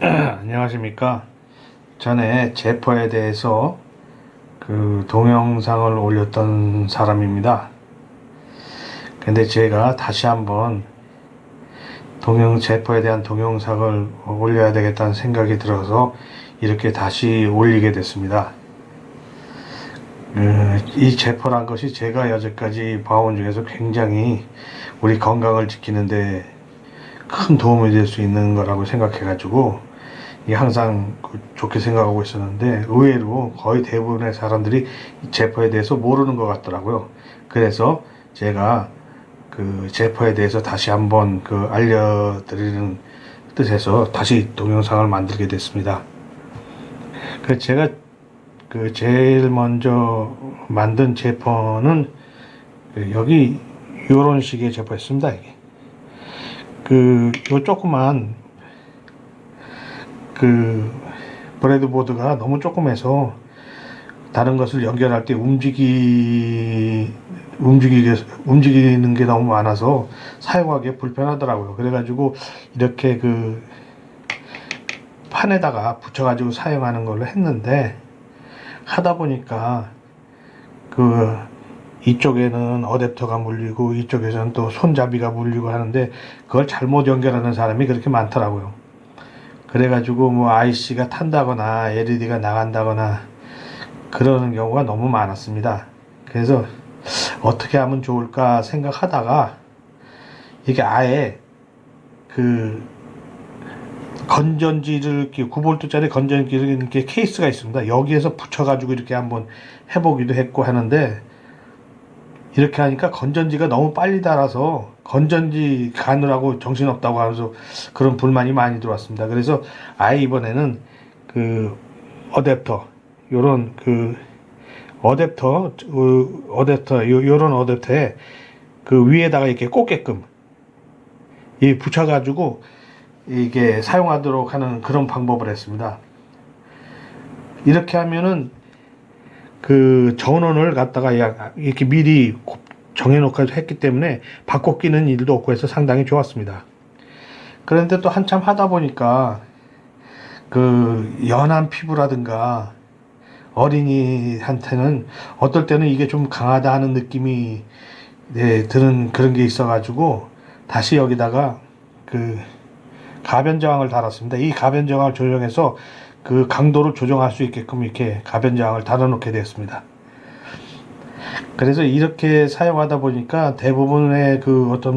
안녕하십니까. 전에 제퍼에 대해서 그 동영상을 올렸던 사람입니다. 근데 제가 다시 한번 제퍼에 대한 동영상을 올려야 되겠다는 생각이 들어서 이렇게 다시 올리게 됐습니다. 이 제퍼란 것이 제가 여태까지 봐온 중에서 굉장히 우리 건강을 지키는데 큰 도움이 될 수 있는 거라고 생각해 가지고 항상 좋게 생각하고 있었는데, 의외로 거의 대부분의 사람들이 제퍼에 대해서 모르는 것 같더라고요. 그래서 제가 그 제퍼에 대해서 다시 한번 알려드리는 뜻에서 다시 동영상을 만들게 됐습니다. 제가 제일 먼저 만든 제퍼는 여기 요런 식의 제퍼였습니다. 이게 요 조그만 브레드보드가 너무 조그매서 다른 것을 연결할 때 움직이는 게 너무 많아서 사용하기 불편하더라고요. 그래가지고 이렇게 판에다가 붙여가지고 사용하는 걸로 했는데, 하다 보니까 이쪽에는 어댑터가 물리고 이쪽에서는 또 손잡이가 물리고 하는데, 그걸 잘못 연결하는 사람이 그렇게 많더라고요. 그래가지고 뭐 IC가 탄다거나 LED가 나간다거나 그러는 경우가 너무 많았습니다. 그래서 어떻게 하면 좋을까 생각하다가, 이게 아예 건전지를 9V짜리 건전지를 이렇게 케이스가 있습니다. 여기에서 붙여가지고 이렇게 한번 해보기도 했고 하는데, 이렇게 하니까 건전지가 너무 빨리 닳아서 건전지 가느라고 정신없다고 하면서 그런 불만이 많이 들어왔습니다. 그래서 아예 이번에는 어댑터, 요런 요런 어댑터에 위에다가 이렇게 꽂게끔 붙여가지고 이게 사용하도록 하는 그런 방법을 했습니다. 이렇게 하면은 전원을 갖다가 이렇게 미리 정해놓고 했기 때문에 바꿔 끼는 일도 없고 해서 상당히 좋았습니다. 그런데 또 한참 하다 보니까 연한 피부라든가 어린이한테는 어떨 때는 이게 좀 강하다 하는 느낌이 드는 그런 게 있어가지고 다시 여기다가 가변 저항을 달았습니다. 이 가변 저항을 조정해서 강도를 조정할 수 있게끔 이렇게 가변 저항을 달아놓게 되었습니다. 그래서 이렇게 사용하다 보니까 대부분의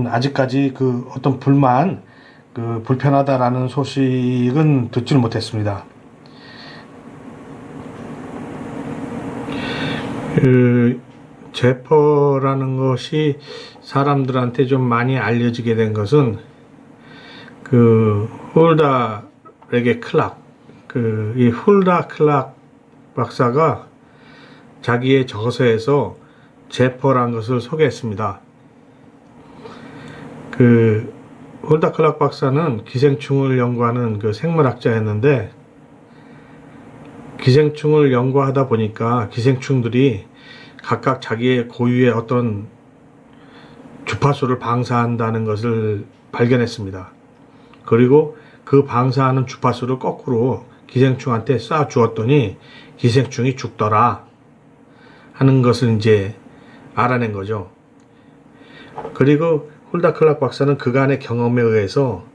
아직까지 어떤 불편하다라는 소식은 듣지를 못했습니다. 제퍼라는 것이 사람들한테 좀 많이 알려지게 된 것은 홀다 레게 클락, 이 홀다 클락 박사가 자기의 저서에서 제퍼란 것을 소개했습니다. 홀다 클락 박사는 기생충을 연구하는 생물학자였는데, 기생충을 연구하다 보니까 기생충들이 각각 자기의 고유의 어떤 주파수를 방사한다는 것을 발견했습니다. 그리고 그 방사하는 주파수를 거꾸로 기생충한테 쏴 주었더니 기생충이 죽더라 하는 것을 이제 알아낸 거죠. 그리고 홀다 클락 박사는 그간의 경험에 의해서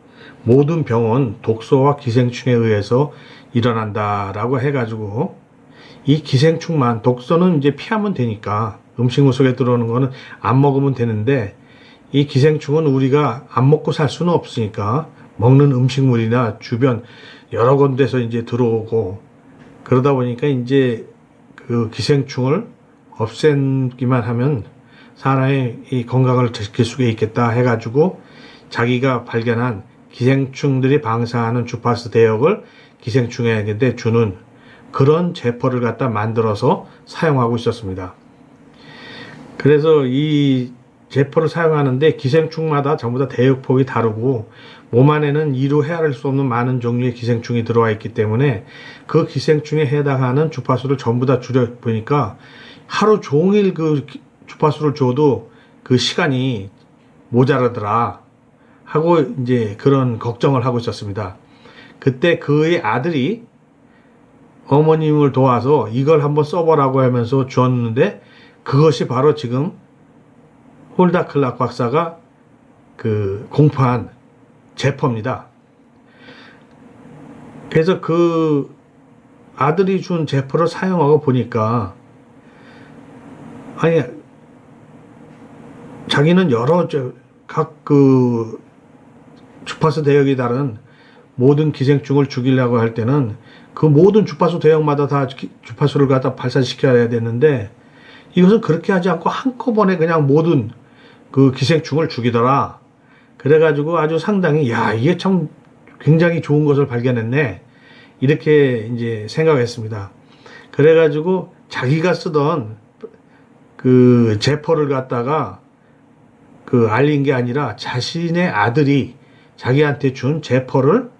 모든 병은 독소와 기생충에 의해서 일어난다라고 해가지고, 이 기생충만, 독소는 이제 피하면 되니까 음식물 속에 들어오는 거는 안 먹으면 되는데, 이 기생충은 우리가 안 먹고 살 수는 없으니까 먹는 음식물이나 주변 여러 군데서 이제 들어오고, 그러다 보니까 이제 기생충을 없애기만 하면 사람의 이 건강을 지킬 수 있겠다 해가지고, 자기가 발견한 기생충들이 방사하는 주파수 대역을 기생충에게 주는 그런 제퍼를 갖다 만들어서 사용하고 있었습니다. 그래서 이 제퍼를 사용하는데 기생충마다 전부 다 대역폭이 다르고, 몸 안에는 이루 헤아릴 수 없는 많은 종류의 기생충이 들어와 있기 때문에 그 기생충에 해당하는 주파수를 전부 다 줄여보니까 하루 종일 주파수를 줘도 시간이 모자라더라 하고 이제 그런 걱정을 하고 있었습니다. 그때 그의 아들이 어머님을 도와서 이걸 한번 써보라고 하면서 줬는데 그것이 바로 지금 홀다 클락 박사가 그 공포한 제포입니다. 그래서 그 아들이 준 제포를 사용하고 보니까 아니 자기는 여러 각 그 주파수 대역이 다른 모든 기생충을 죽이려고 할 때는 그 모든 주파수 대역마다 다 주파수를 갖다 발사시켜야 되는데 이것은 그렇게 하지 않고 한꺼번에 그냥 모든 그 기생충을 죽이더라. 그래가지고 아주 상당히 야 이게 참 굉장히 좋은 것을 발견했네 이렇게 이제 생각했습니다. 그래가지고 자기가 쓰던 그 제포를 갖다가 그 알린 게 아니라 자신의 아들이 자기한테 준 제포를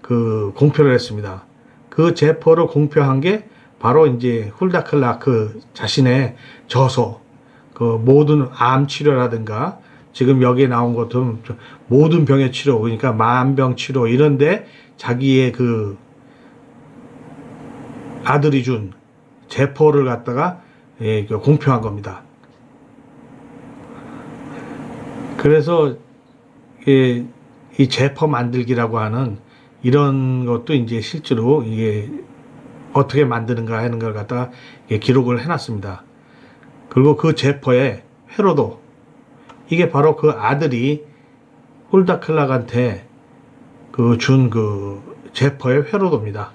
그 공표를 했습니다. 그 제포를 공표한 게 바로 이제 홀다 클락 그 자신의 저서 그 모든 암 치료라든가 지금 여기에 나온 것도 모든 병의 치료 그러니까 만병 치료 이런데 자기의 그 아들이 준 제포를 갖다가 공표한 겁니다. 그래서 이 제포 만들기라고 하는 이런 것도 이제 실제로 이게 어떻게 만드는가 하는 걸 갖다가 기록을 해놨습니다. 그리고 그 제포의 회로도 이게 바로 그 아들이 홀다 클락한테 그 준 그 제포의 회로도입니다.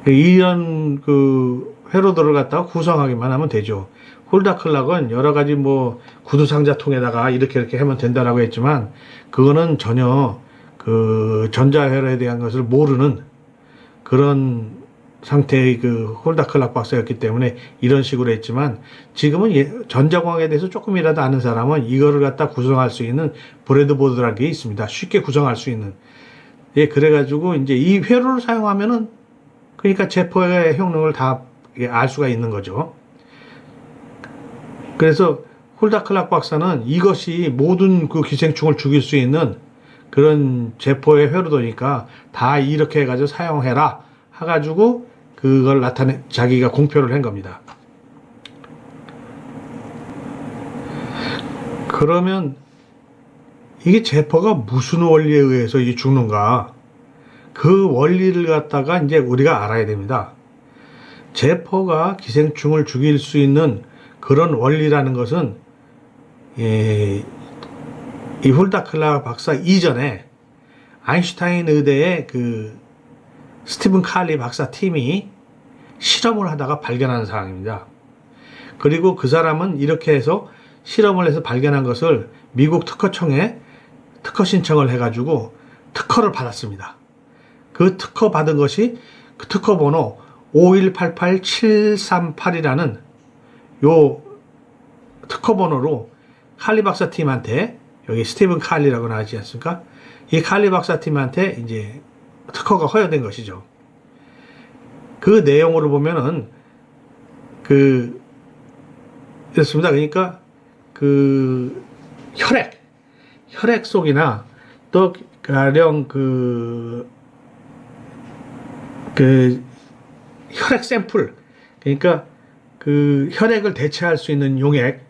이런 그 회로도를 갖다가 구성하기만 하면 되죠. 홀다 클락은 여러 가지 뭐 구두 상자 통에다가 이렇게 하면 된다라고 했지만 그거는 전혀 그 전자회로에 대한 것을 모르는 그런 상태의 그 홀다 클락 박사였기 때문에 이런 식으로 했지만 지금은 전자공학에 대해서 조금이라도 아는 사람은 이거를 갖다 구성할 수 있는 브레드보드라는 게 있습니다. 쉽게 구성할 수 있는. 예, 그래가지고 이제 이 회로를 사용하면은 그러니까 제포의 효능을 다 알 수가 있는 거죠. 그래서 홀다 클락 박사는 이것이 모든 그 기생충을 죽일 수 있는 그런 제포의 회로도니까 다 이렇게 해가지고 사용해라 해가지고 그걸 자기가 공표를 한 겁니다. 그러면 이게 제포가 무슨 원리에 의해서 이게 죽는가? 그 원리를 갖다가 이제 우리가 알아야 됩니다. 제포가 기생충을 죽일 수 있는 그런 원리라는 것은 이 홀다 클락 박사 이전에 아인슈타인 의대의 그 스티븐 칼리 박사 팀이 실험을 하다가 발견한 사항입니다. 그리고 그 사람은 이렇게 해서 실험을 해서 발견한 것을 미국 특허청에 특허 신청을 해가지고 특허를 받았습니다. 그 특허 받은 것이 그 특허 번호 5188738이라는 요 특허 번호로 칼리 박사 팀한테 여기 스티븐 칼리라고 나오지 않습니까? 이 칼리 박사 팀한테 이제 특허가 허용된 것이죠. 그 내용으로 보면은 이렇습니다. 그러니까 그 혈액 속이나 또 가령 그 혈액 샘플 그러니까 그 혈액을 대체할 수 있는 용액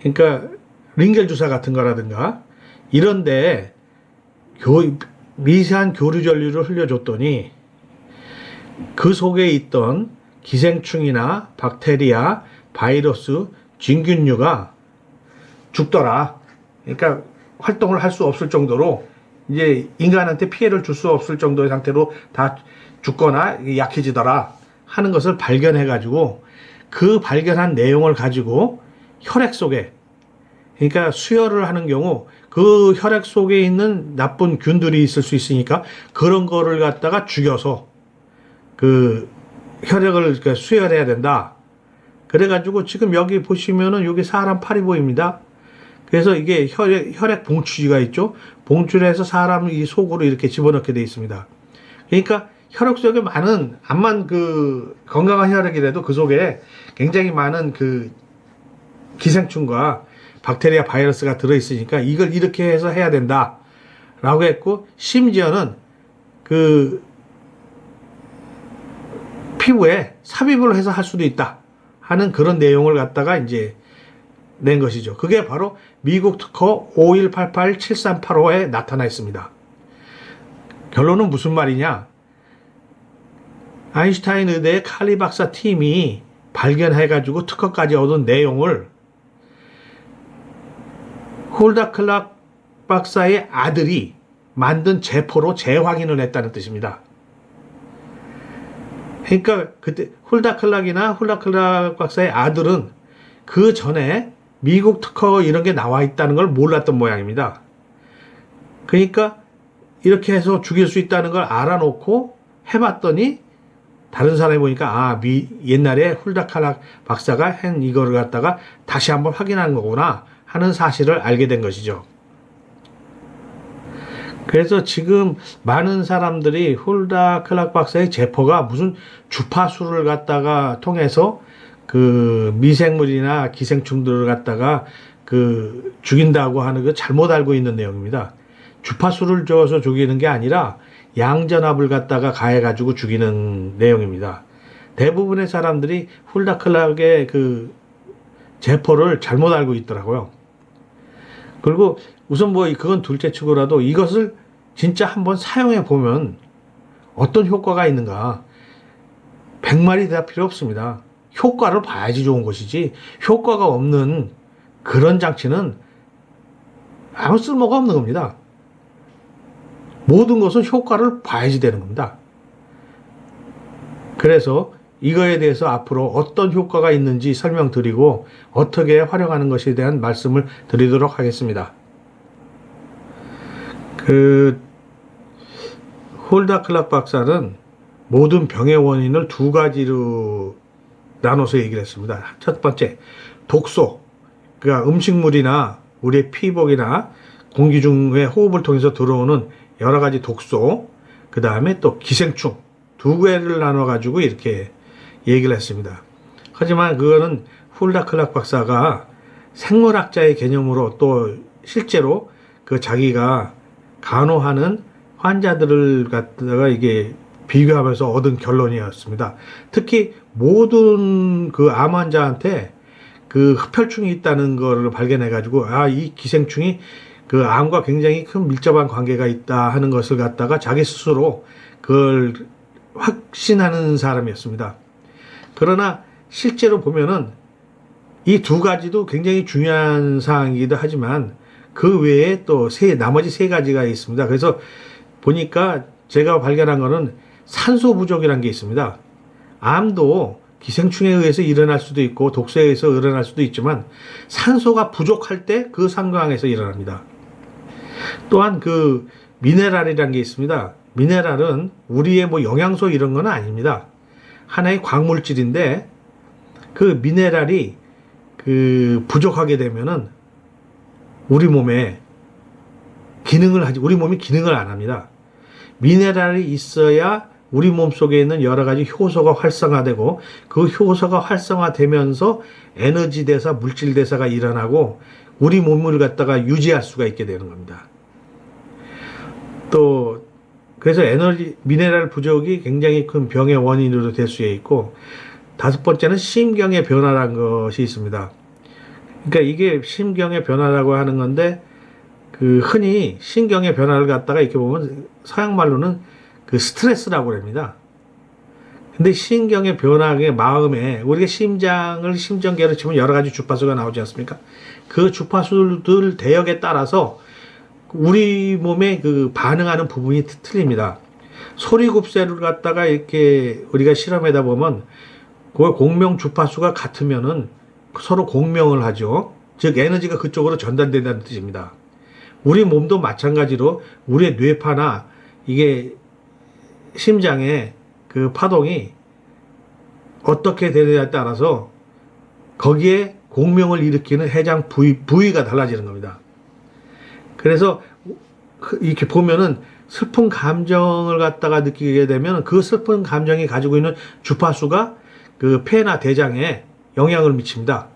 그러니까 링겔 주사 같은 거라든가 이런데 미세한 교류 전류를 흘려줬더니 그 속에 있던 기생충이나 박테리아, 바이러스, 진균류가 죽더라. 그러니까 활동을 할 수 없을 정도로 이제 인간한테 피해를 줄 수 없을 정도의 상태로 다 죽거나 약해지더라 하는 것을 발견해 가지고 그 발견한 내용을 가지고 혈액 속에 그러니까 수혈을 하는 경우 그 혈액 속에 있는 나쁜 균들이 있을 수 있으니까 그런 거를 갖다가 죽여서 그 혈액을 수혈해야 된다. 그래가지고 지금 여기 보시면은 여기 사람 팔이 보입니다. 그래서 이게 혈액 봉추기가 있죠. 봉추를 해서 사람 이 속으로 이렇게 집어넣게 되어 있습니다. 그러니까 혈액 속에 많은 암만 그 건강한 혈액이라도 그 속에 굉장히 많은 그 기생충과 박테리아 바이러스가 들어있으니까 이걸 이렇게 해서 해야 된다 라고 했고, 심지어는 그 피부에 삽입을 해서 할 수도 있다 하는 그런 내용을 갖다가 이제 낸 것이죠. 그게 바로 미국 특허 5188-7385에 나타나 있습니다. 결론은 무슨 말이냐? 아인슈타인 의대의 칼리 박사 팀이 발견해가지고 특허까지 얻은 내용을 홀다 클락 박사의 아들이 만든 제포로 재확인을 했다는 뜻입니다. 그러니까 그때 홀다 클락 박사의 아들은 그 전에 미국 특허 이런 게 나와 있다는 걸 몰랐던 모양입니다. 그러니까 이렇게 해서 죽일 수 있다는 걸 알아놓고 해봤더니 다른 사람이 보니까 옛날에 홀다 클락 박사가 한 이거를 갖다가 다시 한번 확인한 거구나 하는 사실을 알게 된 것이죠. 그래서 지금 많은 사람들이 홀다 클락 박사의 제포가 무슨 주파수를 갖다가 통해서 그 미생물이나 기생충들을 갖다가 그 죽인다고 하는 거 잘못 알고 있는 내용입니다. 주파수를 줘서 죽이는 게 아니라 양전압을 갖다가 가해가지고 죽이는 내용입니다. 대부분의 사람들이 홀다 클락의 그 제포를 잘못 알고 있더라고요. 그리고 우선 뭐 그건 둘째치고라도 이것을 진짜 한번 사용해 보면 어떤 효과가 있는가 100마리 다 필요 없습니다. 효과를 봐야지 좋은 것이지 효과가 없는 그런 장치는 아무 쓸모가 없는 겁니다. 모든 것은 효과를 봐야지 되는 겁니다. 그래서 이거에 대해서 앞으로 어떤 효과가 있는지 설명드리고 어떻게 활용하는 것에 대한 말씀을 드리도록 하겠습니다. 그 홀다 클락 박사는 모든 병의 원인을 두 가지로 나눠서 얘기를 했습니다. 첫 번째, 독소. 그러니까 음식물이나 우리의 피복이나 공기 중에 호흡을 통해서 들어오는 여러 가지 독소. 그 다음에 또 기생충. 두 개를 나눠가지고 이렇게 얘기를 했습니다. 하지만 그거는 홀다 클락 박사가 생물학자의 개념으로 또 실제로 그 자기가 간호하는 환자들을 갖다가 이게 비교하면서 얻은 결론이었습니다. 특히 모든 그 암 환자한테 그 흡혈충이 있다는 거를 발견해가지고 이 기생충이 그 암과 굉장히 큰 밀접한 관계가 있다 하는 것을 갖다가 자기 스스로 그걸 확신하는 사람이었습니다. 그러나 실제로 보면은 이 두 가지도 굉장히 중요한 사항이기도 하지만 그 외에 또 나머지 세 가지가 있습니다. 그래서 보니까 제가 발견한 거는 산소 부족이라는 게 있습니다. 암도 기생충에 의해서 일어날 수도 있고 독소에 의해서 일어날 수도 있지만 산소가 부족할 때 그 상황에서 일어납니다. 또한 그 미네랄이라는 게 있습니다. 미네랄은 우리의 뭐 영양소 이런 건 아닙니다. 하나의 광물질인데 그 미네랄이 그 부족하게 되면은 우리 몸이 기능을 안 합니다. 미네랄이 있어야 우리 몸속에 있는 여러 가지 효소가 활성화되고 그 효소가 활성화되면서 에너지 대사, 물질 대사가 일어나고 우리 몸을 갖다가 유지할 수가 있게 되는 겁니다. 또 그래서 미네랄 부족이 굉장히 큰 병의 원인으로 될 수 있고 다섯 번째는 심경의 변화라는 것이 있습니다. 그러니까 이게 심경의 변화라고 하는 건데 그 흔히 신경의 변화를 갖다가 이렇게 보면 서양 말로는 그 스트레스라고 합니다. 근데 신경의 변화의 마음에 우리가 심전계로 치면 여러 가지 주파수가 나오지 않습니까? 그 주파수들 대역에 따라서 우리 몸에 그 반응하는 부분이 틀립니다. 소리곱새를 갖다가 이렇게 우리가 실험하다 보면 그 공명 주파수가 같으면은 서로 공명을 하죠. 즉 에너지가 그쪽으로 전달된다는 뜻입니다. 우리 몸도 마찬가지로 우리의 뇌파나 이게 심장의 그 파동이 어떻게 되느냐에 따라서 거기에 공명을 일으키는 해당 부위가 달라지는 겁니다. 그래서 이렇게 보면은 슬픈 감정을 갖다가 느끼게 되면 그 슬픈 감정이 가지고 있는 주파수가 그 폐나 대장에 영향을 미칩니다.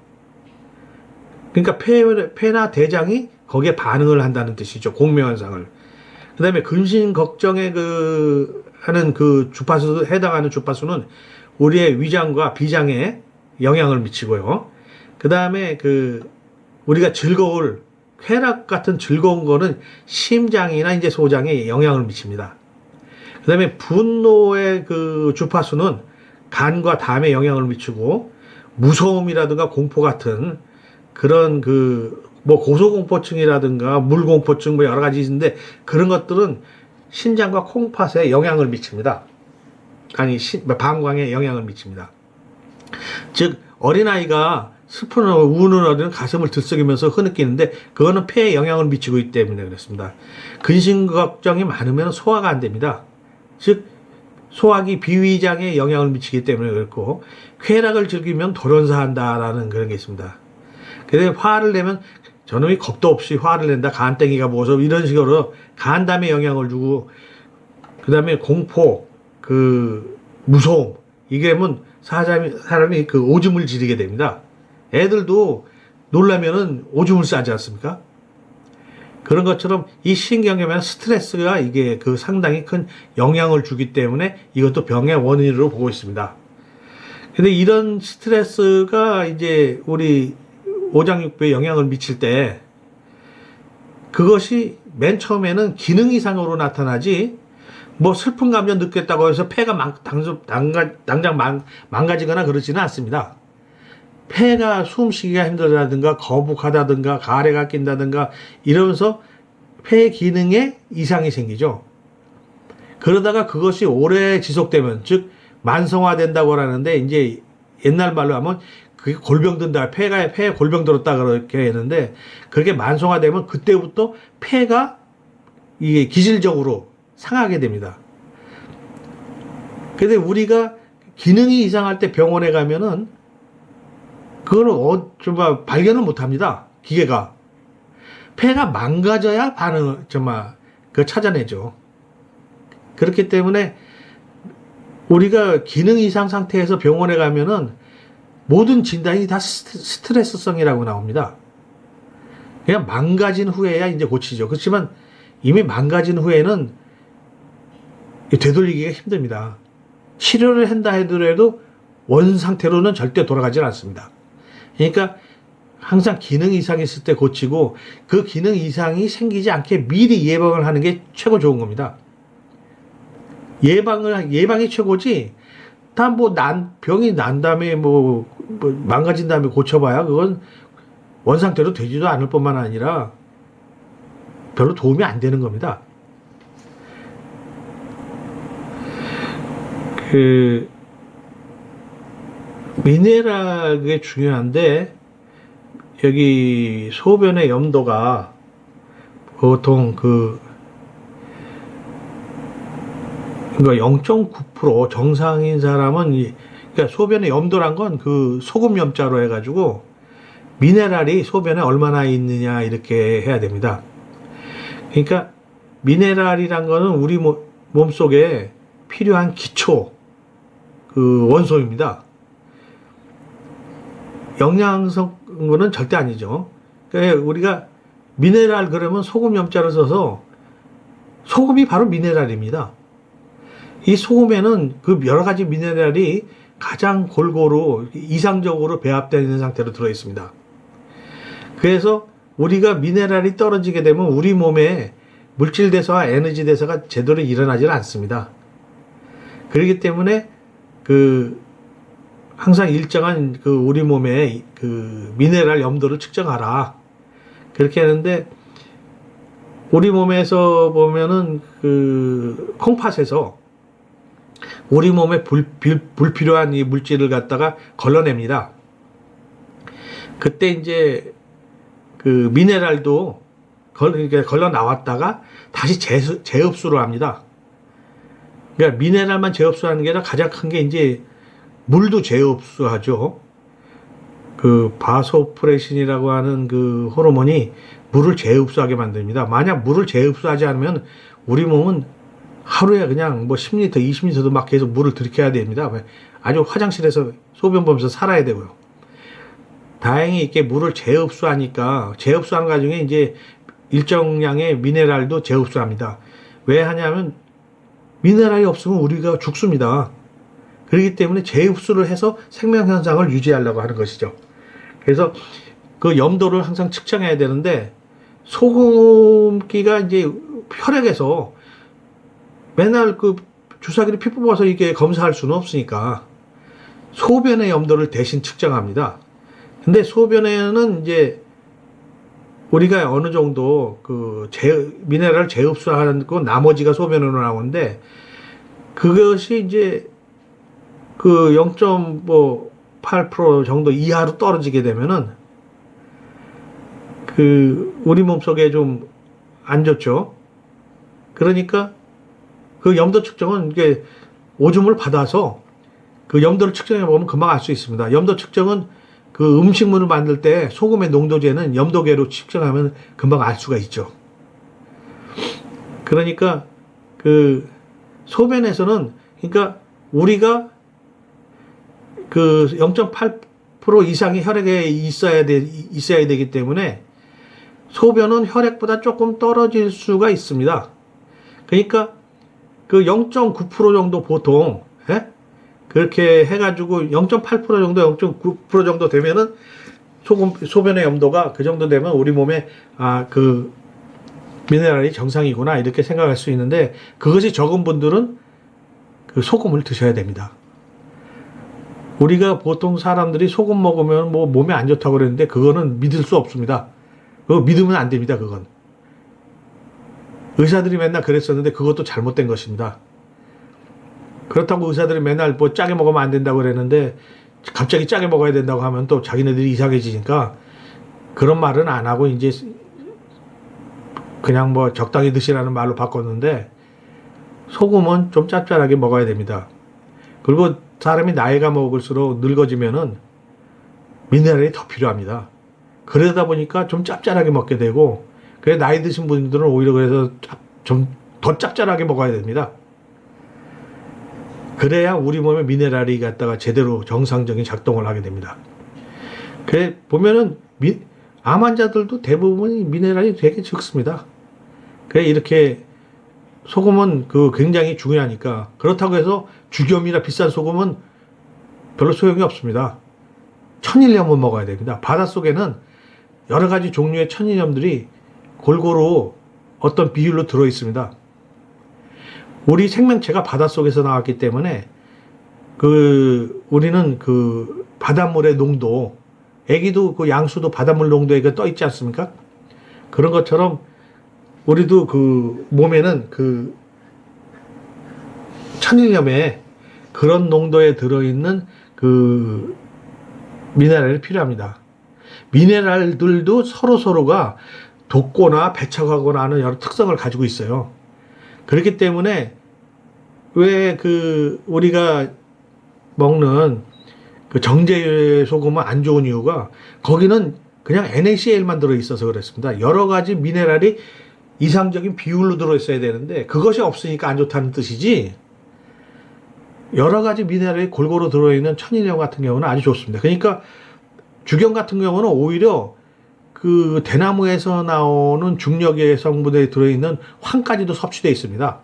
그러니까 폐나 대장이 거기에 반응을 한다는 뜻이죠. 공명현상을. 그다음에 근심 걱정에 하는 그 주파수 해당하는 주파수는 우리의 위장과 비장에 영향을 미치고요. 그다음에 우리가 쾌락 같은 즐거운 거는 심장이나 이제 소장에 영향을 미칩니다. 그다음에 분노의 그 주파수는 간과 담에 영향을 미치고, 무서움이라든가 공포 같은 그런 뭐 고소공포증이라든가 물공포증 뭐 여러 가지 있는데, 그런 것들은 신장과 콩팥에 영향을 미칩니다. 방광에 영향을 미칩니다. 즉 어린아이가 슬픈 우는 어린은 가슴을 들썩이면서 흐느끼는데, 그거는 폐에 영향을 미치고 있기 때문에 그렇습니다. 근심 걱정이 많으면 소화가 안 됩니다. 즉 소화기 비위장에 영향을 미치기 때문에 그렇고, 쾌락을 즐기면 돌연사한다라는 그런 게 있습니다. 그래서 화를 내면 저놈이 겁도 없이 화를 낸다, 간땡이가 모여서 이런 식으로 간담에 영향을 주고, 그 다음에 공포, 무서움, 이게 되면 사람이 오줌을 지르게 됩니다. 애들도 놀라면은 오줌을 싸지 않습니까? 그런 것처럼 이 신경염이나 스트레스가 이게 상당히 큰 영향을 주기 때문에 이것도 병의 원인으로 보고 있습니다. 근데 이런 스트레스가 이제 우리 오장육부에 영향을 미칠 때, 그것이 맨 처음에는 기능 이상으로 나타나지, 뭐 슬픈 감정 느꼈다고 해서 폐가 당장 망가지거나 그러지는 않습니다. 폐가 숨쉬기가 힘들다든가 거북하다든가 가래가 낀다든가 이러면서 폐 기능에 이상이 생기죠. 그러다가 그것이 오래 지속되면, 즉 만성화된다고 하는데, 이제 옛날 말로 하면 그게 골병 든다, 폐에 골병 들었다 그렇게 했는데, 그렇게 만성화되면 그때부터 폐가 이게 기질적으로 상하게 됩니다. 근데 우리가 기능이 이상할 때 병원에 가면은 그거는 정말 발견을 못 합니다. 기계가. 폐가 망가져야 찾아내죠. 그렇기 때문에 우리가 기능 이상 상태에서 병원에 가면은 모든 진단이 다 스트레스성이라고 나옵니다. 그냥 망가진 후에야 이제 고치죠. 그렇지만 이미 망가진 후에는 되돌리기가 힘듭니다. 치료를 한다 하더라도 원 상태로는 절대 돌아가질 않습니다. 그러니까 항상 기능 이상이 있을 때 고치고, 그 기능 이상이 생기지 않게 미리 예방을 하는 게 최고 좋은 겁니다. 예방이 최고지, 다 병이 난 다음에 망가진 다음에 고쳐봐야 그건 원상태로 되지도 않을 뿐만 아니라 별로 도움이 안 되는 겁니다. 미네랄이 중요한데, 여기 소변의 염도가 보통 0.9% 정상인 사람은, 그러니까 소변의 염도란 건 소금 염자로 해가지고 미네랄이 소변에 얼마나 있느냐 이렇게 해야 됩니다. 그러니까 미네랄이란 거는 우리 몸속에 필요한 기초 원소입니다. 영양성은 절대 아니죠. 그러니까 우리가 미네랄 그러면 소금 염자를 써서, 소금이 바로 미네랄입니다. 이 소금에는 여러 가지 미네랄이 가장 골고루 이상적으로 배합되어 있는 상태로 들어 있습니다. 그래서 우리가 미네랄이 떨어지게 되면 우리 몸에 물질 대사와 에너지 대사가 제대로 일어나지 않습니다. 그렇기 때문에 항상 일정한 우리 몸의 미네랄 염도를 측정하라, 그렇게 하는데, 우리 몸에서 보면은 콩팥에서 우리 몸에 불필요한 이 물질을 갖다가 걸러냅니다. 그때 이제 미네랄도 걸러 나왔다가 다시 재흡수를 합니다. 그러니까 미네랄만 재흡수하는 게 아니라 가장 큰 게 이제 물도 재흡수하죠. 바소프레신이라고 하는 호르몬이 물을 재흡수하게 만듭니다. 만약 물을 재흡수하지 않으면 우리 몸은 하루에 그냥 10리터, 20리터도 막 계속 물을 들이켜야 됩니다. 아주 화장실에서 소변 보면서 살아야 되고요. 다행히 이렇게 물을 재흡수하니까, 재흡수하는 과정에 이제 일정량의 미네랄도 재흡수합니다. 왜 하냐면 미네랄이 없으면 우리가 죽습니다. 그렇기 때문에 재흡수를 해서 생명 현상을 유지하려고 하는 것이죠. 그래서 그 염도를 항상 측정해야 되는데 소금기가 이제 혈액에서 맨날 그 주사기를 피 뽑아서 이게 검사할 수는 없으니까 소변의 염도를 대신 측정합니다. 근데 소변에는 이제 우리가 어느 정도 그 미네랄을 재흡수하는 거 나머지가 소변으로 나오는데 그것이 이제 그 0.8% 정도 이하로 떨어지게 되면은 그 우리 몸속에 좀 안 좋죠. 그러니까 그 염도 측정은 이게 오줌을 받아서 그 염도를 측정해 보면 금방 알 수 있습니다. 염도 측정은 그 음식물을 만들 때 소금의 농도제는 염도계로 측정하면 금방 알 수가 있죠. 그러니까 그 소변에서는 그러니까 우리가 그 0.8% 이상의 혈액에 있어야 되기 때문에 소변은 혈액보다 조금 떨어질 수가 있습니다. 그러니까 그 0.9% 정도 보통 그렇게 해가지고 0.8% 정도, 0.9% 정도 되면은 소변의 염도가 그 정도 되면 우리 몸에 그 미네랄이 정상이구나 이렇게 생각할 수 있는데 그것이 적은 분들은 그 소금을 드셔야 됩니다. 우리가 보통 사람들이 소금 먹으면 뭐 몸에 안 좋다고 그랬는데 그거는 믿을 수 없습니다. 그거 믿으면 안 됩니다. 그건 의사들이 맨날 그랬었는데 그것도 잘못된 것입니다. 그렇다고 의사들이 맨날 뭐 짜게 먹으면 안 된다고 그랬는데 갑자기 짜게 먹어야 된다고 하면 또 자기네들이 이상해지니까 그런 말은 안 하고 이제 그냥 뭐 적당히 드시라는 말로 바꿨는데 소금은 좀 짭짤하게 먹어야 됩니다. 그리고 사람이 나이가 먹을수록 늙어지면은 미네랄이 더 필요합니다. 그러다 보니까 좀 짭짤하게 먹게 되고 그래 나이 드신 분들은 오히려 그래서 좀 더 짭짤하게 먹어야 됩니다. 그래야 우리 몸에 미네랄이 갖다가 제대로 정상적인 작동을 하게 됩니다. 그래 보면은 암 환자들도 대부분이 미네랄이 되게 적습니다. 그래 이렇게 소금은 그 굉장히 중요하니까 그렇다고 해서 죽염이나 비싼 소금은 별로 소용이 없습니다. 천일염은 먹어야 됩니다. 바닷속에는 여러 가지 종류의 천일염들이 골고루 어떤 비율로 들어 있습니다. 우리 생명체가 바닷속에서 나왔기 때문에 우리는 그 바닷물의 농도, 애기도 그 양수도 바닷물 농도에 떠 있지 않습니까? 그런 것처럼 우리도 그 몸에는 그 천일염에 그런 농도에 들어있는 그 미네랄이 필요합니다. 미네랄들도 서로가 돋거나 배척하거나 하는 여러 특성을 가지고 있어요. 그렇기 때문에 왜 그 우리가 먹는 그 정제 소금은 안 좋은 이유가 거기는 그냥 NaCl만 들어있어서 그렇습니다. 여러 가지 미네랄이 이상적인 비율로 들어있어야 되는데 그것이 없으니까 안 좋다는 뜻이지 여러 가지 미네랄이 골고루 들어있는 천일염 같은 경우는 아주 좋습니다. 그러니까 죽염 같은 경우는 오히려 그 대나무에서 나오는 중력의 성분에 들어있는 황까지도 섭취되어 있습니다.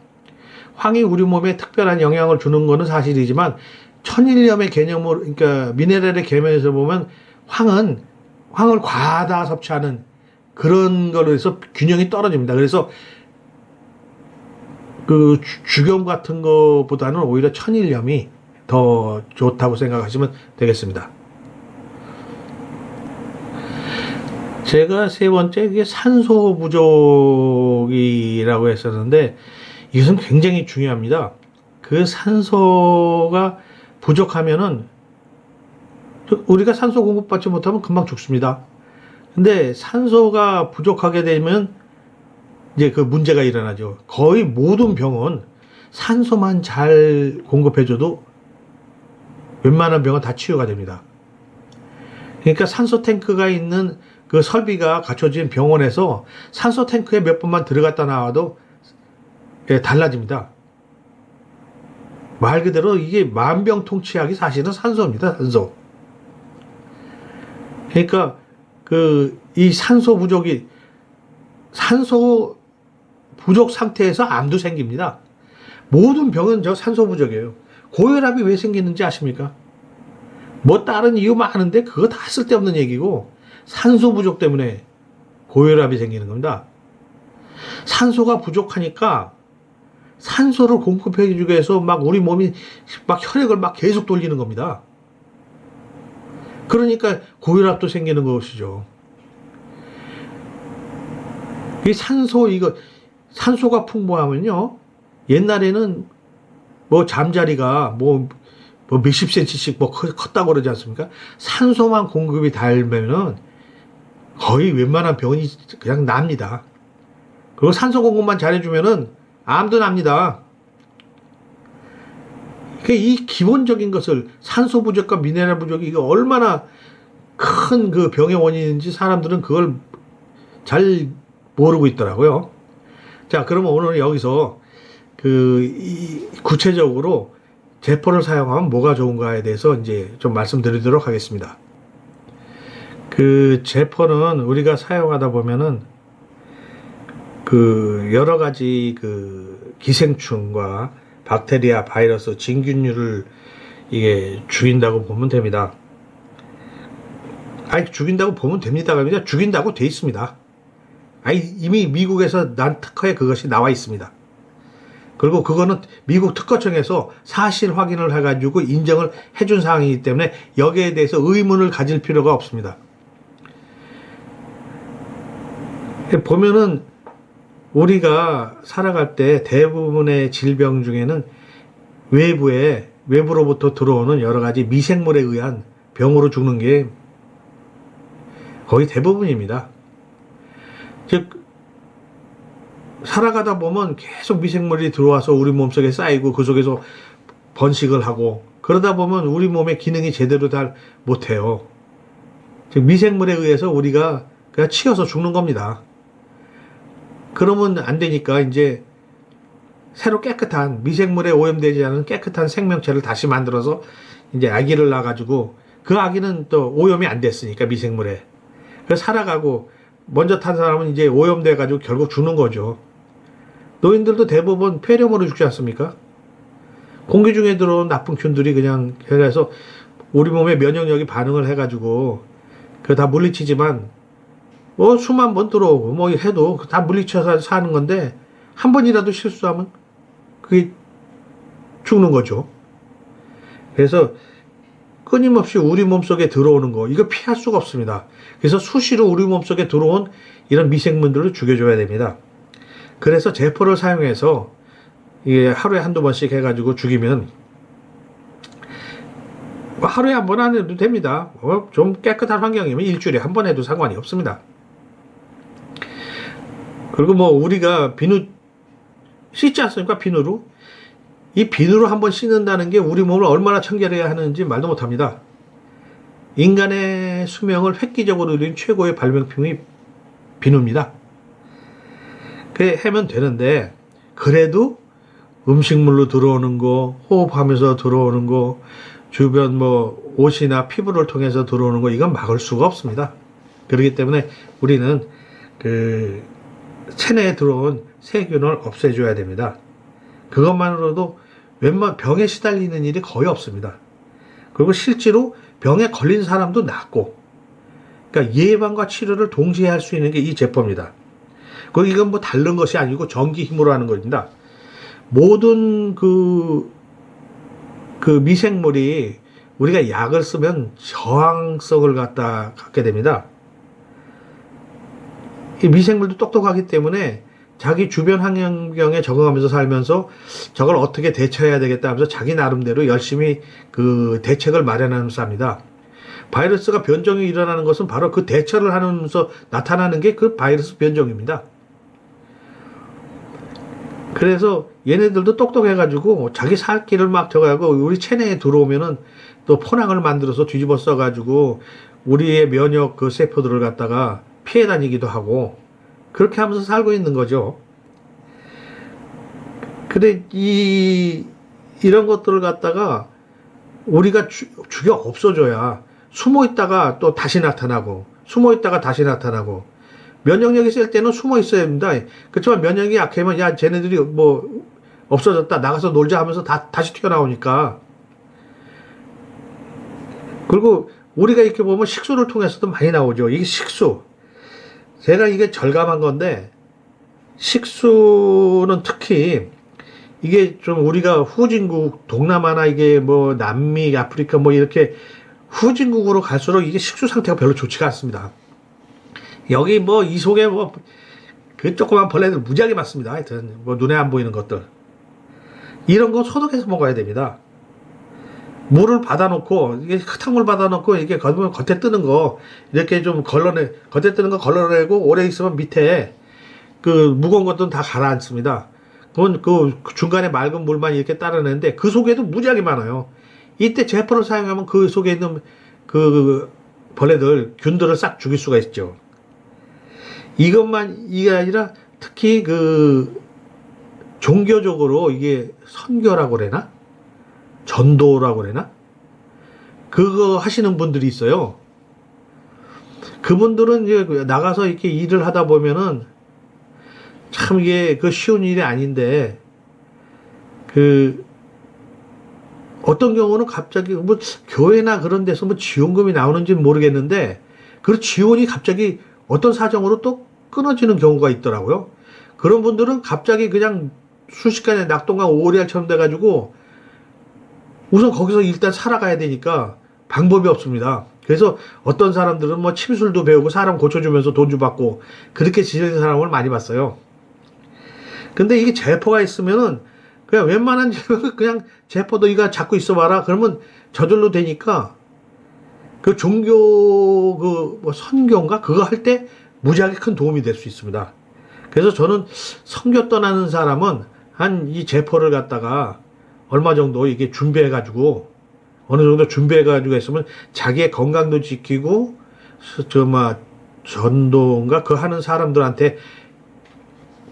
황이 우리 몸에 특별한 영향을 주는 것은 사실이지만 천일염의 개념으로 그러니까 미네랄의 개념에서 보면 황을 과다 섭취하는 그런 걸로 해서 균형이 떨어집니다. 그래서 그 죽염 같은 것보다는 오히려 천일염이 더 좋다고 생각하시면 되겠습니다. 제가 세 번째 그게 산소 부족이라고 했었는데 이것은 굉장히 중요합니다. 그 산소가 부족하면은 우리가 산소 공급받지 못하면 금방 죽습니다. 근데 산소가 부족하게 되면 이제 그 문제가 일어나죠. 거의 모든 병은 산소만 잘 공급해줘도 웬만한 병은 다 치유가 됩니다. 그러니까 산소 탱크가 있는 그 설비가 갖춰진 병원에서 산소 탱크에 몇 번만 들어갔다 나와도 달라집니다. 말 그대로 이게 만병통치약이 사실은 산소입니다. 산소. 그러니까 이 산소 부족 상태에서 암도 생깁니다. 모든 병은 저 산소 부족이에요. 고혈압이 왜 생기는지 아십니까? 뭐 다른 이유 많은데 그거 다 쓸데없는 얘기고 산소 부족 때문에 고혈압이 생기는 겁니다. 산소가 부족하니까 산소를 공급해 주기 위해서 막 우리 몸이 막 혈액을 막 계속 돌리는 겁니다. 그러니까 고혈압도 생기는 것이죠. 이 산소가 풍부하면요. 옛날에는 뭐 잠자리가 뭐 몇십 센치씩 뭐 컸다고 그러지 않습니까? 산소만 공급이 닳으면은 거의 웬만한 병이 그냥 납니다. 그리고 산소 공급만 잘해주면은 암도 납니다. 이 기본적인 것을 산소 부족과 미네랄 부족이 이게 얼마나 큰 그 병의 원인인지 사람들은 그걸 잘 모르고 있더라고요. 자, 그러면 오늘 여기서 구체적으로 제포를 사용하면 뭐가 좋은가에 대해서 이제 좀 말씀드리도록 하겠습니다. 제포는 우리가 사용하다 보면은 여러 가지 기생충과 박테리아, 바이러스, 진균류를 이게 죽인다고 보면 됩니다. 아니, 죽인다고 보면 됩니다가 아니라 죽인다고 돼 있습니다. 아니, 이미 미국에서 난 특허에 그것이 나와 있습니다. 그리고 그거는 미국 특허청에서 사실 확인을 해가지고 인정을 해준 사항이기 때문에 여기에 대해서 의문을 가질 필요가 없습니다. 보면은 우리가 살아갈 때 대부분의 질병 중에는 외부로부터 들어오는 여러 가지 미생물에 의한 병으로 죽는 게 거의 대부분입니다. 즉, 살아가다 보면 계속 미생물이 들어와서 우리 몸속에 쌓이고 그 속에서 번식을 하고 그러다 보면 우리 몸의 기능이 제대로 잘 못해요. 즉, 미생물에 의해서 우리가 그냥 치여서 죽는 겁니다. 그러면 안 되니까 이제 새로 깨끗한 미생물에 오염되지 않은 깨끗한 생명체를 다시 만들어서 이제 아기를 낳아가지고 그 아기는 또 오염이 안 됐으니까 미생물에 그래서 살아가고 먼저 탄 사람은 이제 오염돼가지고 결국 죽는 거죠. 노인들도 대부분 폐렴으로 죽지 않습니까? 공기 중에 들어온 나쁜 균들이 그냥 해서 우리 몸의 면역력이 반응을 해가지고 그거 다 물리치지만 수만 번 들어오고 뭐 해도 다 물리쳐서 사는 건데 한 번이라도 실수하면 그게 죽는 거죠. 그래서 끊임없이 우리 몸속에 들어오는 거 이거 피할 수가 없습니다. 그래서 수시로 우리 몸속에 들어온 이런 미생물들을 죽여줘야 됩니다. 그래서 제포를 사용해서 이게 하루에 한두 번씩 해가지고 죽이면 하루에 한 번 안 해도 됩니다. 좀 깨끗한 환경이면 일주일에 한 번 해도 상관이 없습니다. 그리고 뭐 우리가 비누 씻지 않습니까? 비누로. 이 비누로 한번 씻는다는 게 우리 몸을 얼마나 청결해야 하는지 말도 못합니다. 인간의 수명을 획기적으로 늘린 최고의 발명품이 비누입니다. 그래 하면 되는데 그래도 음식물로 들어오는 거, 호흡하면서 들어오는 거, 주변 뭐 옷이나 피부를 통해서 들어오는 거 이건 막을 수가 없습니다. 그렇기 때문에 우리는 체내에 들어온 세균을 없애줘야 됩니다. 그것만으로도 웬만 병에 시달리는 일이 거의 없습니다. 그리고 실제로 병에 걸린 사람도 낫고, 그러니까 예방과 치료를 동시에 할 수 있는 게 이 제포입니다. 그리고 이건 뭐 다른 것이 아니고 전기 힘으로 하는 겁니다. 모든 미생물이 우리가 약을 쓰면 저항성을 갖게 됩니다. 이 미생물도 똑똑하기 때문에 자기 주변 환경에 적응하면서 살면서 저걸 어떻게 대처해야 되겠다 하면서 자기 나름대로 열심히 대책을 마련하면서 합니다. 바이러스가 변종이 일어나는 것은 바로 그 대처를 하면서 나타나는 게 그 바이러스 변종입니다. 그래서 얘네들도 똑똑해가지고 자기 살 길을 막 저가고 우리 체내에 들어오면은 또 포낙을 만들어서 뒤집어 써가지고 우리의 면역 세포들을 갖다가 피해 다니기도 하고 그렇게 하면서 살고 있는 거죠. 근데 이런 것들을 갖다가 우리가 죽여 없어져야 숨어 있다가 또 다시 나타나고 숨어 있다가 다시 나타나고 면역력이 셀 때는 숨어 있어야 됩니다. 그렇지만 면역력이 약하면 야 쟤네들이 뭐 없어졌다 나가서 놀자 하면서 다시 튀어나오니까. 그리고 우리가 이렇게 보면 식수를 통해서도 많이 나오죠. 이게 식수. 제가 이게 절감한 건데 식수는 특히 이게 좀 우리가 후진국 동남아나 이게 뭐 남미 아프리카 뭐 이렇게 후진국으로 갈수록 이게 식수 상태가 별로 좋지가 않습니다. 여기 뭐 이 속에 뭐 그 조그만 벌레들 무지하게 많습니다. 하여튼 뭐 눈에 안 보이는 것들 이런 거 소독해서 먹어야 됩니다. 물을 받아놓고 이게 흙탕물 받아놓고 이게 겉에 뜨는 거 이렇게 좀 겉에 뜨는 거 걸러내고 오래 있으면 밑에 그 무거운 것들은 다 가라앉습니다. 그건 그 중간에 맑은 물만 이렇게 따라내는데 그 속에도 무지하게 많아요. 이때 제포를 사용하면 그 속에 있는 그 벌레들 균들을 싹 죽일 수가 있죠. 이것만 이게 아니라 특히 그 종교적으로 이게 선교라고 그러나 전도라고 그러나 그거 하시는 분들이 있어요. 그분들은 이제 나가서 이렇게 일을 하다 보면은 참 이게 그 쉬운 일이 아닌데 그 어떤 경우는 갑자기 뭐 교회나 그런 데서 뭐 지원금이 나오는지는 모르겠는데 그 지원이 갑자기 어떤 사정으로 또 끊어지는 경우가 있더라고요. 그런 분들은 갑자기 그냥 순식간에 낙동강 오리알처럼 돼가지고 우선 거기서 일단 살아가야 되니까 방법이 없습니다. 그래서 어떤 사람들은 뭐 침술도 배우고 사람 고쳐주면서 돈주 받고 그렇게 지내는 사람을 많이 봤어요. 근데 이게 제포가 있으면은 그냥 웬만한 그냥 제포 너희가 잡고 있어봐라 그러면 저절로 되니까 그 종교 그 뭐 선교인가 그거 할 때 무지하게 큰 도움이 될 수 있습니다. 그래서 저는 선교 떠나는 사람은 한 이 제포를 갖다가 얼마 정도 이게 준비해가지고 어느 정도 준비해가지고 했으면 자기의 건강도 지키고 저막 전도인가 그 하는 사람들한테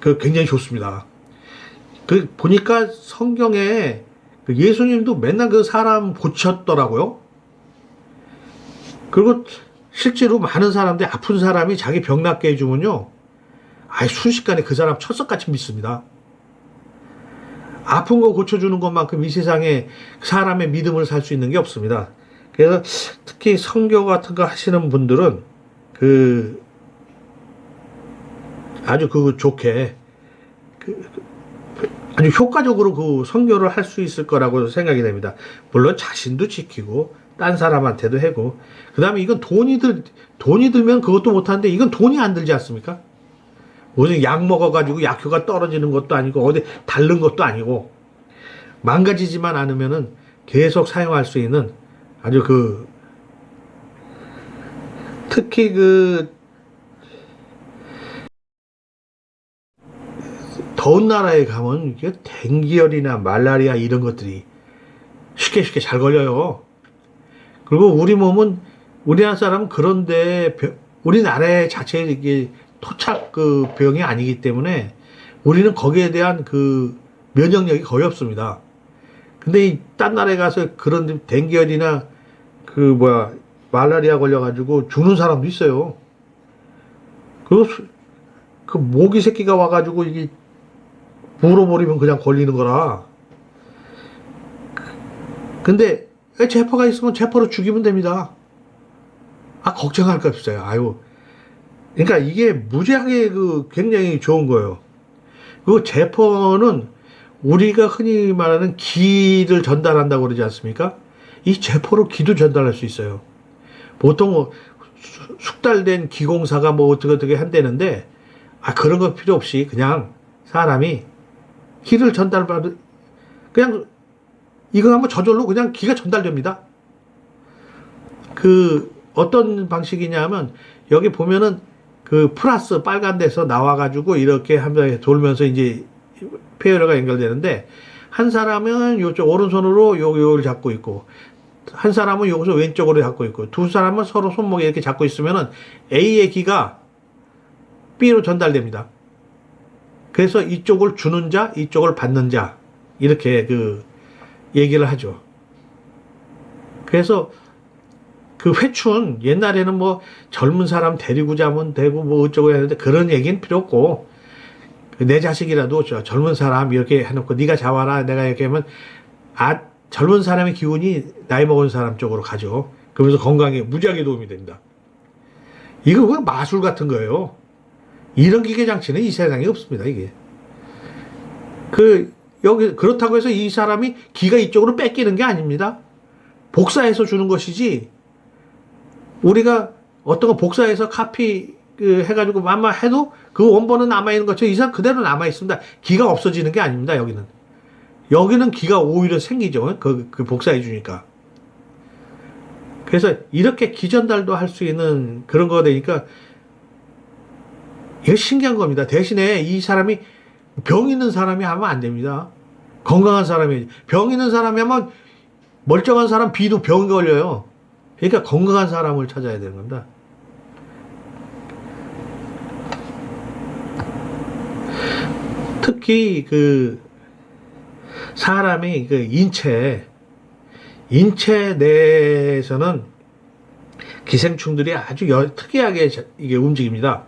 그 굉장히 좋습니다. 그 보니까 성경에 그 예수님도 맨날 그 사람 고쳤더라고요. 그리고 실제로 많은 사람들이 아픈 사람이 자기 병 낫게 해주면요. 아예 순식간에 그 사람 철석같이 믿습니다. 아픈 거 고쳐주는 것만큼 이 세상에 사람의 믿음을 살 수 있는 게 없습니다. 그래서 특히 선교 같은 거 하시는 분들은 그 아주 그 좋게 아주 효과적으로 그 선교를 할 수 있을 거라고 생각이 됩니다. 물론 자신도 지키고 딴 사람한테도 하고 그 다음에 이건 돈이 들면 그것도 못하는데 이건 돈이 안 들지 않습니까? 무슨 약 먹어가지고 약효가 떨어지는 것도 아니고 어디 다른 것도 아니고 망가지지만 않으면은 계속 사용할 수 있는 아주 그 특히 그 더운 나라에 가면 이게 댕기열이나 말라리아 이런 것들이 쉽게 잘 걸려요. 그리고 우리 몸은 우리나라 사람은 그런데 우리나라 자체에 이게 토착 그 병이 아니기 때문에 우리는 거기에 대한 그 면역력이 거의 없습니다. 근데 이 딴 나라에 가서 그런 댕기열이나 그 뭐야 말라리아 걸려가지고 죽는 사람도 있어요. 그리고 그 모기 새끼가 와가지고 이게 물어버리면 그냥 걸리는 거라. 근데 제포가 있으면 제포로 죽이면 됩니다. 아 걱정할 거 없어요. 아유. 그러니까 이게 무지하게 그 굉장히 좋은 거예요. 그 제포는 우리가 흔히 말하는 기를 전달한다고 그러지 않습니까? 이 제포로 기도 전달할 수 있어요. 보통 뭐 숙달된 기공사가 뭐 어떻게 한다는데 아 그런 거 필요 없이 그냥 사람이 기를 전달받을 그냥 이거 하면 저절로 그냥 기가 전달됩니다. 그 어떤 방식이냐면 여기 보면은 그 플러스 빨간 데서 나와가지고 이렇게 하면서 돌면서 이제 페어가 연결되는데 한 사람은 요쪽 오른손으로 요를 잡고 있고 한 사람은 여기서 왼쪽으로 잡고 있고 두 사람은 서로 손목에 이렇게 잡고 있으면은 A의 기가 B로 전달됩니다. 그래서 이쪽을 주는 자, 이쪽을 받는 자 이렇게 그 얘기를 하죠. 그래서 그 회춘 옛날에는 뭐 젊은 사람 데리고 자면 되고 뭐 어쩌고 했는데 그런 얘기는 필요 없고 내 자식이라도 저 젊은 사람 이렇게 해놓고 네가 잡아라 내가 이렇게 하면 젊은 사람의 기운이 나이 먹은 사람 쪽으로 가죠. 그러면서 건강에 무지하게 도움이 됩니다. 이거 그냥 마술 같은 거예요. 이런 기계 장치는 이 세상에 없습니다. 이게 여기 그렇다고 해서 이 사람이 기가 이쪽으로 뺏기는 게 아닙니다. 복사해서 주는 것이지 우리가 어떤 거 복사해서 카피 해가지고 맘마 해도 그 원본은 남아있는 것처럼 이 사람 그대로 남아있습니다. 기가 없어지는 게 아닙니다. 여기는 기가 오히려 생기죠. 그 복사해 주니까. 그래서 이렇게 기전달도 할 수 있는 그런 거 되니까 이거 신기한 겁니다. 대신에 이 사람이 병 있는 사람이 하면 안 됩니다. 건강한 사람이. 병 있는 사람이 하면 멀쩡한 사람 비도 병이 걸려요. 그러니까 건강한 사람을 찾아야 되는 겁니다. 특히 사람이 인체 내에서는 기생충들이 아주 특이하게 이게 움직입니다.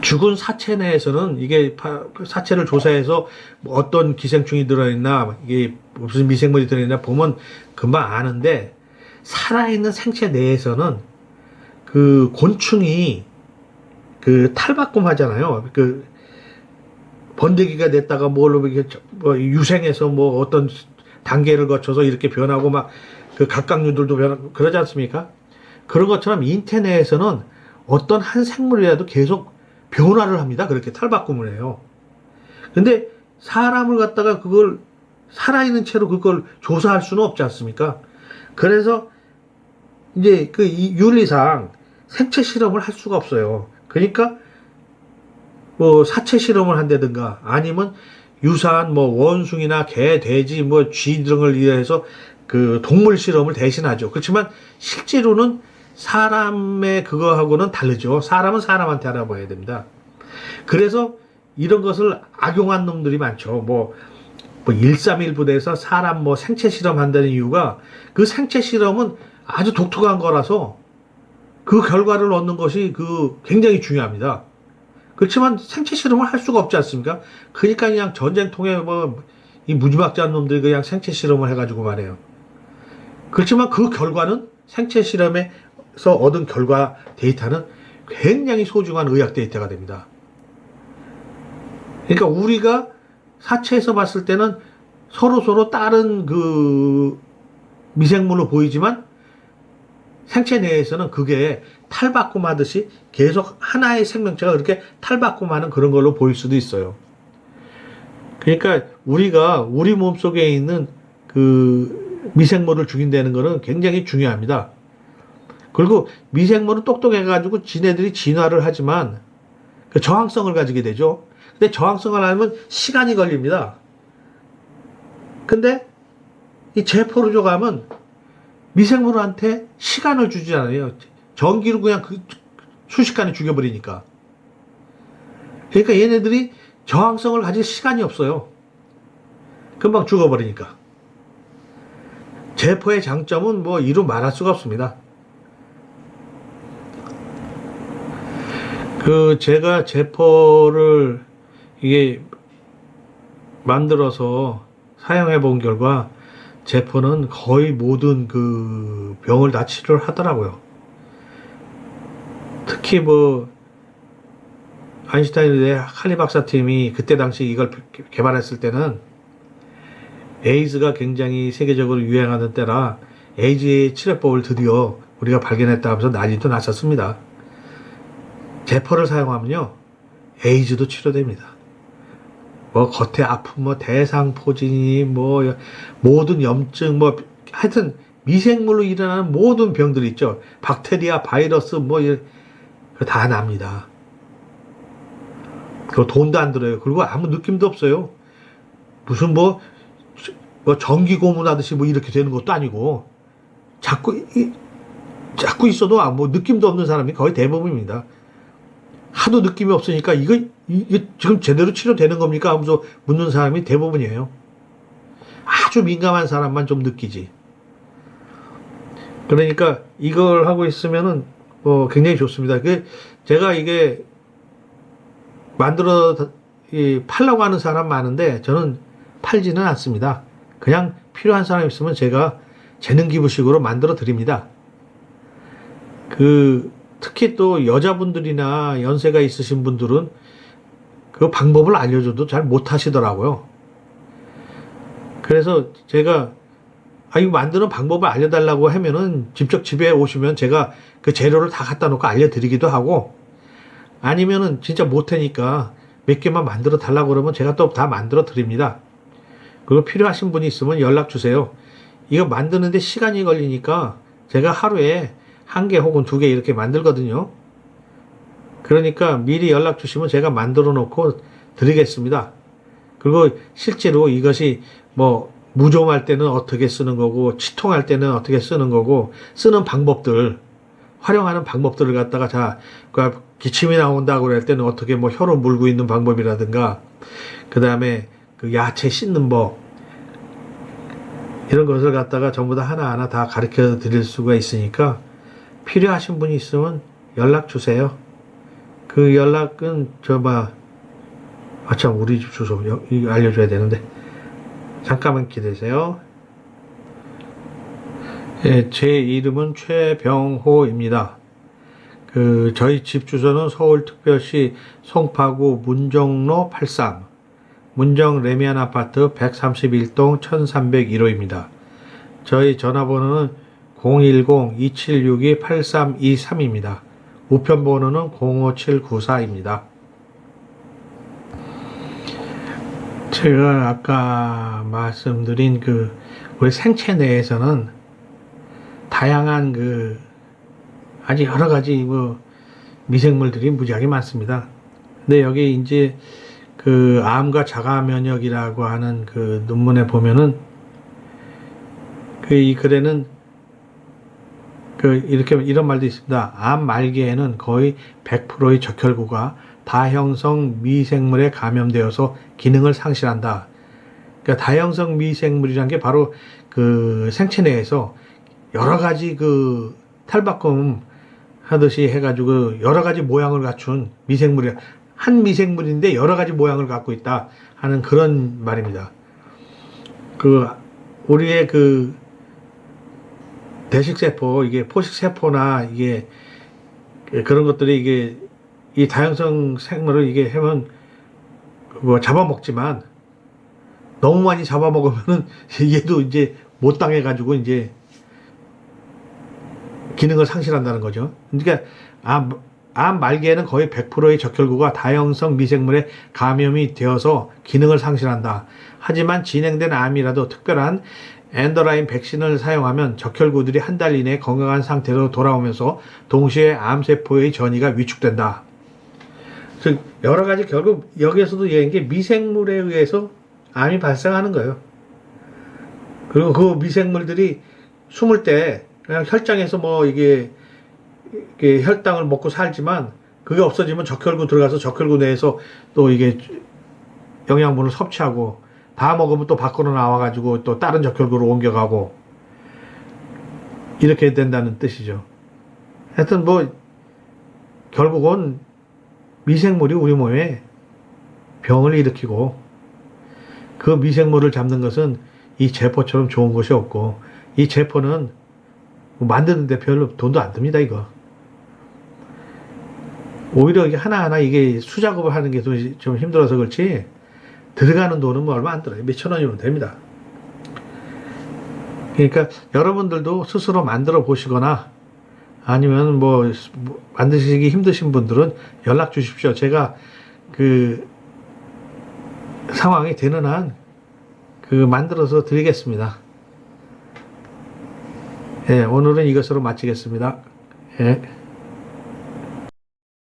죽은 사체 내에서는 이게 사체를 조사해서 어떤 기생충이 들어있나 이게 무슨 미생물이 들어있나 보면 금방 아는데 살아있는 생체 내에서는 곤충이 탈바꿈 하잖아요. 번데기가 됐다가 뭘로 이렇게 유생해서 뭐 어떤 단계를 거쳐서 이렇게 변하고 막 각각류들도 변하고 그러지 않습니까? 그런 것처럼 인체 내에서는 어떤 한 생물이라도 계속 변화를 합니다. 그렇게 탈바꿈을 해요. 근데 사람을 갖다가 그걸 살아있는 채로 그걸 조사할 수는 없지 않습니까? 그래서 이제 이 윤리상 생체 실험을 할 수가 없어요. 그러니까 뭐 사체 실험을 한다든가 아니면 유사한 뭐 원숭이나 개, 돼지, 뭐 쥐 등을 위해서 동물 실험을 대신하죠. 그렇지만 실제로는 사람의 그거하고는 다르죠. 사람은 사람한테 알아봐야 됩니다. 그래서 이런 것을 악용한 놈들이 많죠. 뭐 131 부대에서 사람 뭐 생체 실험한다는 이유가 그 생체 실험은 아주 독특한 거라서 그 결과를 얻는 것이 굉장히 중요합니다. 그렇지만 생체 실험을 할 수가 없지 않습니까? 그러니까 그냥 전쟁통에 이 무지막지한 놈들이 그냥 생체 실험을 해가지고 말해요. 그렇지만 그 결과는 생체 실험에서 얻은 결과 데이터는 굉장히 소중한 의학 데이터가 됩니다. 그러니까 우리가 사체에서 봤을 때는 서로 다른 미생물로 보이지만 생체 내에서는 그게 탈바꿈하듯이 계속 하나의 생명체가 그렇게 탈바꿈하는 그런 걸로 보일 수도 있어요. 그러니까 우리가 우리 몸속에 있는 미생물을 죽인다는 것은 굉장히 중요합니다. 그리고 미생물은 똑똑해가지고 지네들이 진화를 하지만 저항성을 가지게 되죠. 근데 저항성을 하면 시간이 걸립니다. 근데 이 제포르족 암은 미생물한테 시간을 주지 않아요. 전기로 그냥 순식간에 죽여버리니까. 그러니까 얘네들이 저항성을 가질 시간이 없어요. 금방 죽어버리니까. 제포의 장점은 뭐 이루 말할 수가 없습니다. 제가 제포를 이게 만들어서 사용해 본 결과 제포는 거의 모든 병을 다 치료를 하더라고요. 특히 아인슈타인 의대 칼리 박사팀이 그때 당시 이걸 개발했을 때는 에이즈가 굉장히 세계적으로 유행하는 때라 에이즈의 치료법을 드디어 우리가 발견했다 하면서 난리도 났었습니다. 제포를 사용하면요 에이즈도 치료됩니다. 겉에 아픔, 대상포진이, 모든 염증, 하여튼 미생물로 일어나는 모든 병들이 있죠. 박테리아, 바이러스, 다 납니다. 그리고 돈도 안 들어요. 그리고 아무 느낌도 없어요. 무슨 전기 고문하듯이 이렇게 되는 것도 아니고, 자꾸 있어도 느낌도 없는 사람이 거의 대부분입니다. 하도 느낌이 없으니까 이거 지금 제대로 치료되는 겁니까? 하면서 묻는 사람이 대부분이에요. 아주 민감한 사람만 좀 느끼지. 그러니까 이걸 하고 있으면은 굉장히 좋습니다. 제가 이게 만들어 팔라고 하는 사람 많은데 저는 팔지는 않습니다. 그냥 필요한 사람 있으면 제가 재능 기부식으로 만들어 드립니다. 특히 또 여자분들이나 연세가 있으신 분들은 그 방법을 알려줘도 잘 못하시더라고요. 그래서 제가 이거 만드는 방법을 알려달라고 하면은 직접 집에 오시면 제가 그 재료를 다 갖다 놓고 알려드리기도 하고, 아니면은 진짜 못하니까 몇 개만 만들어 달라고 그러면 제가 또 다 만들어 드립니다. 그리고 필요하신 분이 있으면 연락 주세요. 이거 만드는데 시간이 걸리니까 제가 하루에 1개 혹은 2개 이렇게 만들거든요. 그러니까 미리 연락 주시면 제가 만들어 놓고 드리겠습니다. 그리고 실제로 이것이 무좀할 때는 어떻게 쓰는 거고, 치통할 때는 어떻게 쓰는 거고, 쓰는 방법들, 활용하는 방법들을 갖다가 기침이 나온다고 그럴 때는 어떻게 혀로 물고 있는 방법이라든가, 그 다음에 그 야채 씻는 법, 이런 것을 갖다가 전부 다 하나하나 다 가르쳐 드릴 수가 있으니까 필요하신 분이 있으면 연락 주세요. 그 연락은 참 우리 집 주소 이거 알려줘야 되는데 잠깐만 기다리세요. 예, 제 이름은 최병호입니다. 저희 집 주소는 서울특별시 송파구 문정로 83, 문정 레미안 아파트 131동 1301호입니다. 저희 전화번호는 010-2762-8323입니다. 우편번호는 05794입니다. 제가 아까 말씀드린 우리 생체 내에서는 다양한 아주 여러 가지 미생물들이 무지하게 많습니다. 근데 여기 이제 암과 자가 면역이라고 하는 논문에 보면은 이 글에는 이런 말도 있습니다. 암 말기에는 거의 100%의 적혈구가 다형성 미생물에 감염되어서 기능을 상실한다. 그러니까 다형성 미생물이란 게 바로 생체 내에서 여러 가지 탈바꿈 하듯이 해가지고 여러 가지 모양을 갖춘 미생물이, 한 미생물인데 여러 가지 모양을 갖고 있다 하는 그런 말입니다. 우리의 대식세포, 이게 포식세포나 이게 그런 것들이 이 다양성 생물을 하면 잡아먹지만 너무 많이 잡아먹으면은 얘도 이제 못 당해가지고 이제 기능을 상실한다는 거죠. 그러니까 암 말기에는 거의 100%의 적혈구가 다형성 미생물에 감염이 되어서 기능을 상실한다. 하지만 진행된 암이라도 특별한 엔더라인 백신을 사용하면 적혈구들이 한 달 이내에 건강한 상태로 돌아오면서 동시에 암세포의 전이가 위축된다. 즉 여러 가지 결국 여기에서도 얘기한 게 미생물에 의해서 암이 발생하는 거예요. 그리고 그 미생물들이 숨을 때 그냥 혈장에서 이게 혈당을 먹고 살지만 그게 없어지면 적혈구 들어가서 적혈구 내에서 또 이게 영양분을 섭취하고 다 먹으면 또 밖으로 나와가지고 또 다른 적혈구로 옮겨가고 이렇게 된다는 뜻이죠. 하여튼 결국은 미생물이 우리 몸에 병을 일으키고 그 미생물을 잡는 것은 이 제포처럼 좋은 것이 없고 이 제포는 만드는데 별로 돈도 안 듭니다, 이거. 오히려 이게 하나하나 이게 수작업을 하는 게 좀 힘들어서 그렇지 들어가는 돈은 얼마 안 들어요. 몇천 원이면 됩니다. 그러니까 여러분들도 스스로 만들어 보시거나 아니면 만드시기 힘드신 분들은 연락 주십시오. 제가 상황이 되는 한 만들어서 드리겠습니다. 예, 오늘은 이것으로 마치겠습니다. 예.